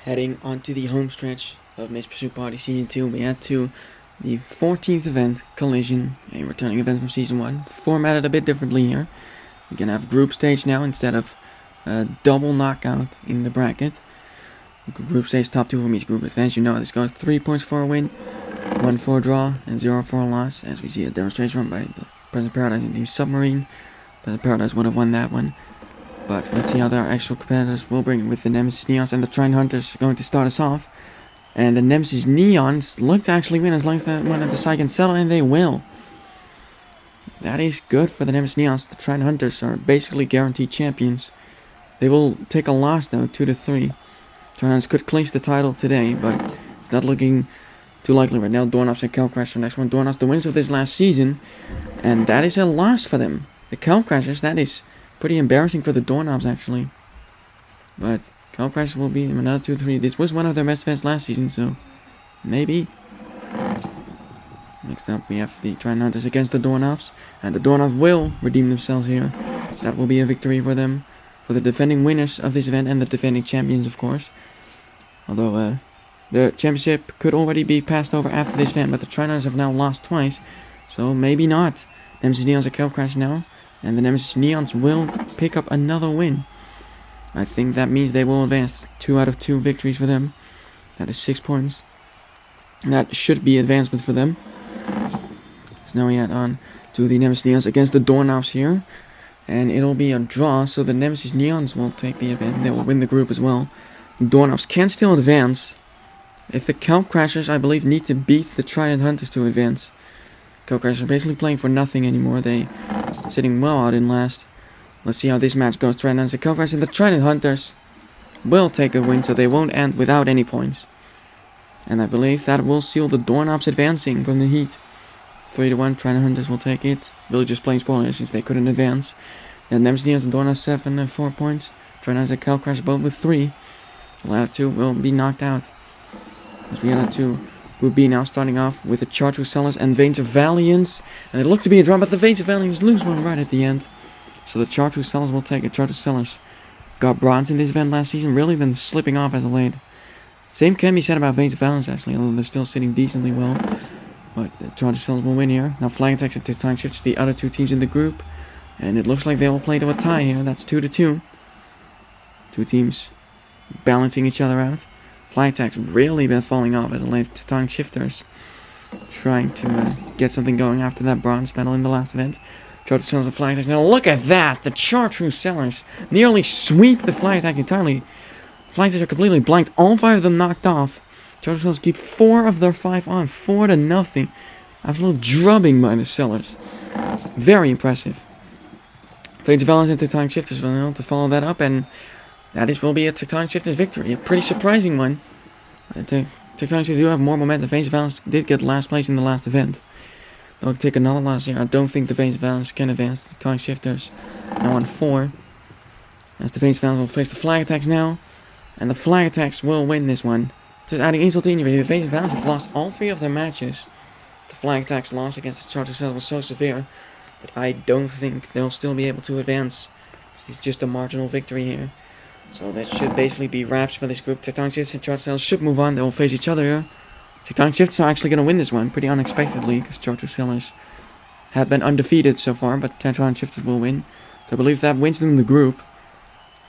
Heading onto the home stretch of Miss Pursuit Party Season 2, we head to the 14th event, Collision, a returning event from Season 1, formatted a bit differently here. We're going to have group stage now instead of double knockout in the bracket. Group stage, top 2 from each group advance. You know this goes 3 points for a win, 1 for a draw, and 0 for a loss, as we see a demonstration run by the Present Paradise and Team Submarine. Present Paradise would have won that one. But let's see how their actual competitors will bring it with the Nemesis Neons and the Trident Hunters going to start us off. And the Nemesis Neons look to actually win as long as one of the side can settle, and they will. That is good for the Nemesis Neons. The Trident Hunters are basically guaranteed champions. They will take a loss though, 2-3. Trident Hunters could clinch the title today, but it's not looking too likely right now. Doorknobs and Cal Crashers next one. Doorknobs, the winners of this last season, and that is a loss for them. The Cal Crashers, that is pretty embarrassing for the Doorknobs actually. But Cal Crashers will be another 2-3. This was one of their best events last season, so maybe. Next up we have the Trident Hunters against the Doorknobs. And the Doorknobs will redeem themselves here. That will be a victory for them. For the defending winners of this event and the defending champions, of course. Although the championship could already be passed over after this event, but the Trident Hunters have now lost twice. So maybe not. Nemesis Neons are Cal Crashers now. And the Nemesis Neons will pick up another win. I think that means they will advance. 2 out of 2 victories for them. That is 6 points. That should be advancement for them. So now we head on to the Nemesis Neons against the Doorknobs here. And it'll be a draw, so the Nemesis Neons will take the event. They will win the group as well. The Doorknobs can still advance. If the Cal Crashers, I believe, need to beat the Trident Hunters to advance. Cal Crashers are basically playing for nothing anymore. They sitting well out in last. Let's see how this match goes. Trident Hunters and Cal Crashers, and the Trident Hunters will take a win, so they won't end without any points. And I believe that will seal the Doorknobs advancing from the heat. 3-1, Trident Hunters will take it. Villagers playing spoilers since they couldn't advance. And Nemesis Neons and Doorknobs 7 and 4 points. Trident Hunters and Cal Crashers both with 3. The latter 2 will be knocked out. As we head to Group B now, starting off with the Chartreuse Sellers and Veins of Valiance. And it looked to be a draw, but the Veins of Valiance lose one right at the end. So the Chartreuse Sellers will take it. Chartreuse Sellers got bronze in this event last season. Really been slipping off as of late. Same can be said about Veins of Valiance actually, although they're still sitting decently well. But the Chartreuse Sellers will win here. Now Flag Attacks and Tectonic Shifts the other 2 teams in the group. And it looks like they will play to a tie here. That's 2-2. 2 teams balancing each other out. Flag Attacks really been falling off as of late. Tectonic Shifters trying to get something going after that bronze medal in the last event. Chartreuse Sellers and Flag Attacks. Now look at that! The Chartreuse Sellers nearly sweep the Flag Attack entirely. Flag Attacks are completely blanked. All 5 of them knocked off. Chartreuse Sellers keep 4 of their 5 on. 4-0. Absolute drubbing by the Sellers. Very impressive. Veins of Valiance and Tectonic Shifters will able to follow that up, and that will be a Tectonic Shifters victory. A pretty surprising one. Tectonic Shifters do have more momentum. Veins of Valiance did get last place in the last event. They'll take another loss here. I don't think the Veins of Valiance can advance. The Tectonic Shifters now on 4. As the Veins of Valiance will face the Flag Attacks now. And the Flag Attacks will win this one. Just adding insult to injury, the Veins of Valiance have lost all 3 of their matches. The Flag Attacks loss against the Chartreuse Sellers was so severe that I don't think they'll still be able to advance. It's just a marginal victory here. So that should basically be wraps for this group. Tectonic Shifts and Chartreuse Sellers should move on. They will face each other here. Tectonic Shifts are actually going to win this one pretty unexpectedly, because Chartreuse Sellers have been undefeated so far, but Tectonic Shifters will win. So I believe that wins them the group.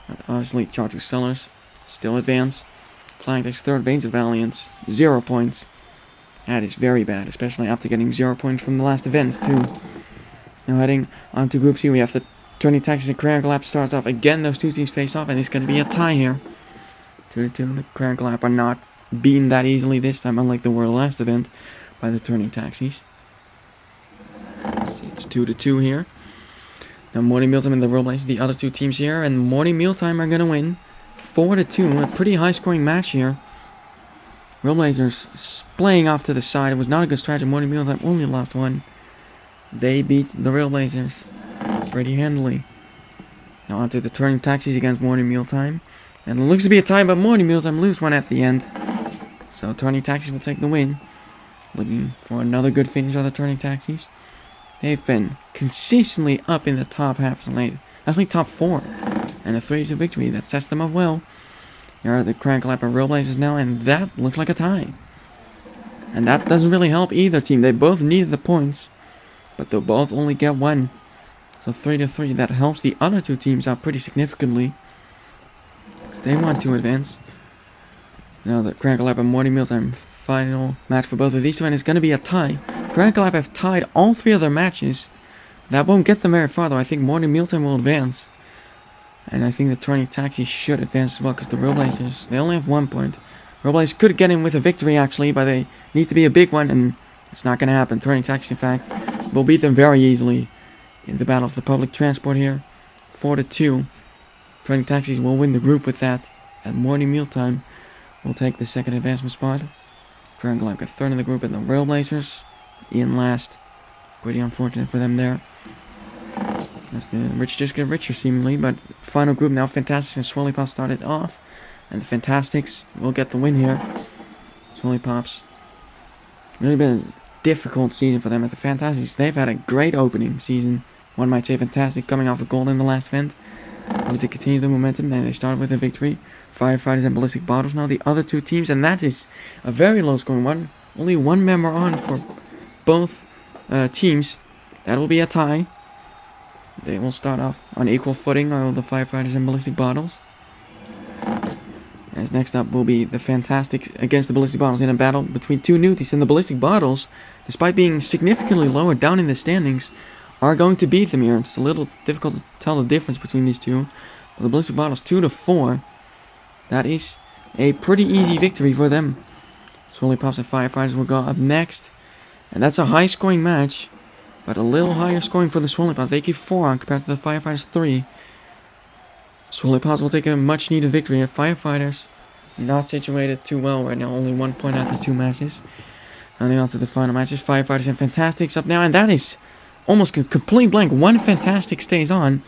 But obviously Chartreuse Sellers still advance. Flag Attacks 3rd, Veins of Valiance, 0 points. That is very bad, especially after getting 0 points from the last event too. Now heading on to Group C, we have the Turning Taxis and Crank Lab starts off. Again, those 2 teams face off, and it's going to be a tie here. 2-2. The Crank Lab are not beaten that easily this time, unlike the world last event, by the Turning Taxis. So it's 2-2 here. Now Morning Mealtime and the Roleblazers, the other 2 teams here, and Morning Mealtime are going to win 4-2. A pretty high-scoring match here. Roleblazers playing off to the side. It was not a good strategy. Morning Mealtime only lost 1. They beat the Railblazers pretty handily. Now onto the Turning Taxis against Morning Mealtime. And it looks to be a tie, but Morning Mealtime lose 1 at the end. So Turning Taxis will take the win. Looking for another good finish on the Turning Taxis. They've been consistently up in the top half as late. Actually top 4. And a 3-2 victory. That sets them up well. Here are the Crankle and Rollblazers now, and that looks like a tie. And that doesn't really help either team. They both needed the points, but they'll both only get one. So 3-3, that helps the other two teams out pretty significantly. So they want to advance. Now the Crankle and Morning Mealtime final match for both of these two, and it's going to be a tie. Crankle have tied all 3 of their matches. That won't get them very far though. I think Morning Mealtime will advance. And I think the Turning Taxi should advance as well, because the Rollblazers, they only have 1 point. Rollblazers could get in with a victory actually, but they need to be a big one, and it's not going to happen. Turning Taxi, in fact, will beat them very easily in the battle of the public transport here. 4-2. Turning Taxis will win the group with that. And Morning Mealtime will take the second advancement spot. Crankle a third in the group, and the Rollblazers in last. Pretty unfortunate for them there. As the rich just get richer seemingly, but final group now, Fantastics and Swirly Pops started off, and the Fantastics will get the win here. Swirly Pops, really been a difficult season for them. At the Fantastics, they've had a great opening season. One might say fantastic, coming off a gold in the last event. But to continue the momentum, and they started with a victory. Firefighters and Ballistic Bottles now the other two teams, and that is a very low scoring one. Only one member on for both teams. That will be a tie. They will start off on equal footing, all the Firefighters and Ballistic Bottles. As next up will be the Fantastics against the Ballistic Bottles in a battle between two newties, and the Ballistic Bottles, despite being significantly lower down in the standings, are going to beat them here. It's a little difficult to tell the difference between these two. But the Ballistic Bottles 2-4. That is a pretty easy victory for them. Swirly Pops and Firefighters will go up next. And that's a high scoring match, but a little higher scoring for the Swirly Pops. They keep 4 on compared to the Firefighters 3. Swirly Pops will take a much needed victory. Firefighters not situated too well right now. Only 1 point after 2 matches. And on to the final matches. Firefighters and Fantastics up now. And that is almost a complete blank. 1 Fantastic stays on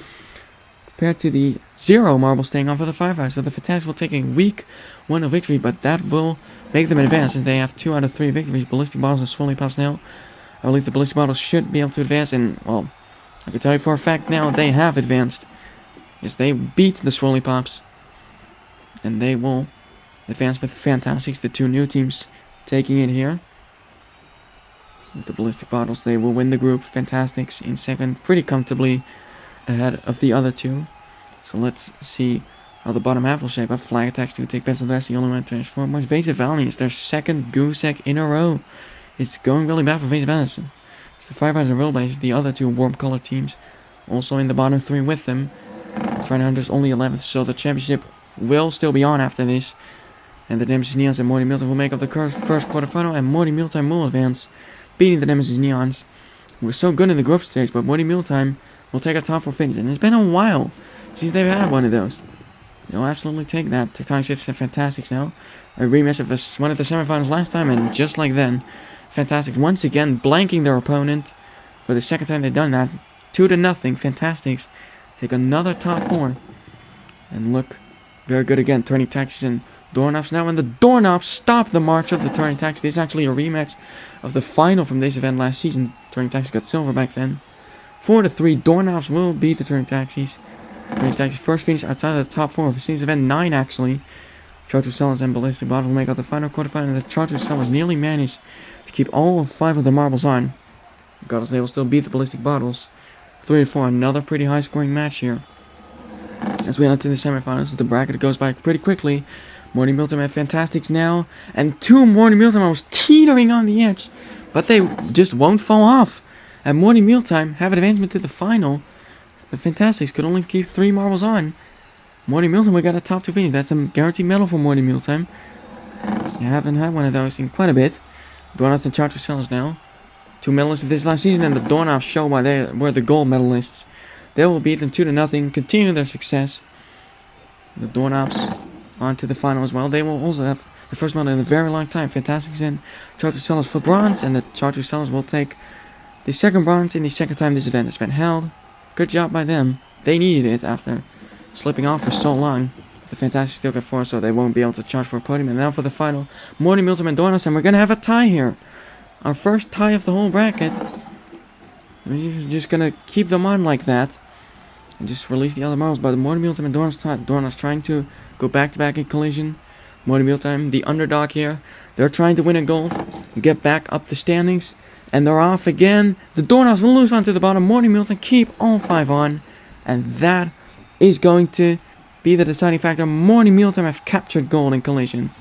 compared to the 0 marble staying on for the Firefighters. So the Fantastics will take a weak 1-0 victory, but that will make them advance since they have 2 out of 3 victories. Ballistic Bottles and Swirly Pops now. I believe the Ballistic Bottles should be able to advance, and, well, I can tell you for a fact now they have advanced. Yes, they beat the Swirly Pops, and they will advance with Fantastics, the 2 new teams taking it here. With the Ballistic Bottles, they will win the group. Fantastics in second, pretty comfortably ahead of the other 2. So let's see how the bottom half will shape up. Flag Attacks to take Pencil Dash, the only one to transform. Vase of Valiance, their second goose egg in a row. It's going really bad for Vase of Valiance. It's the Firefighters and Rollblazers, the other 2 warm color teams, also in the bottom 3 with them. Trying Hunters only 11th, so the championship will still be on after this. And the Nemesis Neons and Morty Mealtime will make up the first quarterfinal, and Morty Mealtime will advance, beating the Nemesis Neons. We're so good in the group stage, but Morty Mealtime will take a top 4 finish, and it's been a while since they've had one of those. They'll absolutely take that. Tectonic Shifts and Fantastics now. A rematch of one of the semifinals last time, and just like then, Fantastics once again blanking their opponent. For the second time they've done that. 2-0. Fantastics take another top 4. And look very good again. Turning Taxis and Doorknobs now. And the Doorknobs stop the march of the Turning Taxis. This is actually a rematch of the final from this event last season. Turning Taxis got silver back then. 4-3. Doorknobs will beat the Turning Taxis. Turning Taxis first finish outside of the top 4 of this event 9 actually. Chartreuse Sellers and Ballistic Bottles will make out the final quarterfinal, and the Chartreuse Sellers nearly managed to keep all 5 of the marbles on. Regardless, they will still beat the Ballistic Bottles. 3-4, another pretty high scoring match here. As we head into the semifinals, the bracket goes by pretty quickly. Morty Mealtime and Fantastics now, and 2 Morty Mealtime was teetering on the edge, but they just won't fall off. And Morty Mealtime have an advancement to the final. So the Fantastics could only keep 3 marbles on. Morty Mealtime, we got a top 2 finish. That's a guaranteed medal for Morty Mealtime. You haven't had one of those in quite a bit. Doorknobs and Chartreuse Sellers now. 2 medalists this last season, and the Doorknobs show why they were the gold medalists. They will beat them 2-0, continue their success. The Doorknobs on to the final as well. They will also have the first medal in a very long time. Fantastics and Chartreuse Sellers for bronze, and the Chartreuse Sellers will take the second bronze in the second time this event has been held. Good job by them. They needed it after slipping off for so long. The Fantastics still get 4, so they won't be able to charge for a podium. And now for the final, Morty Mealtime and Doorknobs, and we're going to have a tie here. Our first tie of the whole bracket. We're just going to keep them on like that. And just release the other marbles. But the Morty Mealtime and Doorknobs trying to go back-to-back in collision. Morty Mealtime, the underdog here. They're trying to win a gold, get back up the standings, and they're off again. The Doorknobs will lose onto the bottom. Morty Mealtime keep all 5 on, and that is going to be the deciding factor. Morty Mealtime have captured gold in collision.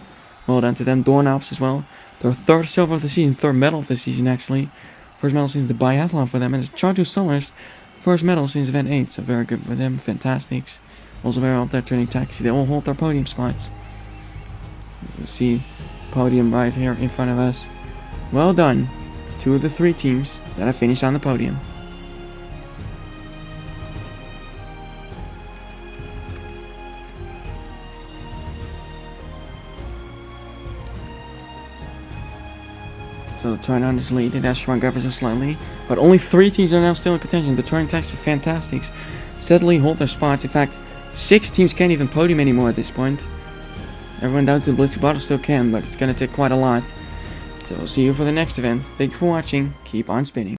Well done to them. Doorknobs as well. Their 3rd silver of the season, 3rd medal of the season actually. First medal since the biathlon for them, and it's Chartu Summers' first medal since event 8, so very good for them. Fantastics. Also very up there turning taxi. They all hold their podium spots. As you see, podium right here in front of us. Well done. 2 of the 3 teams that have finished on the podium. So the Tornadoes lead, it has shrunk ever so slightly, but only 3 teams are now still in contention. The Turning Taxi Fantastics steadily hold their spots. In fact, 6 teams can't even podium anymore at this point. Everyone down to the Blissy Bottle still can, but it's going to take quite a lot. So we'll see you for the next event. Thank you for watching. Keep on spinning.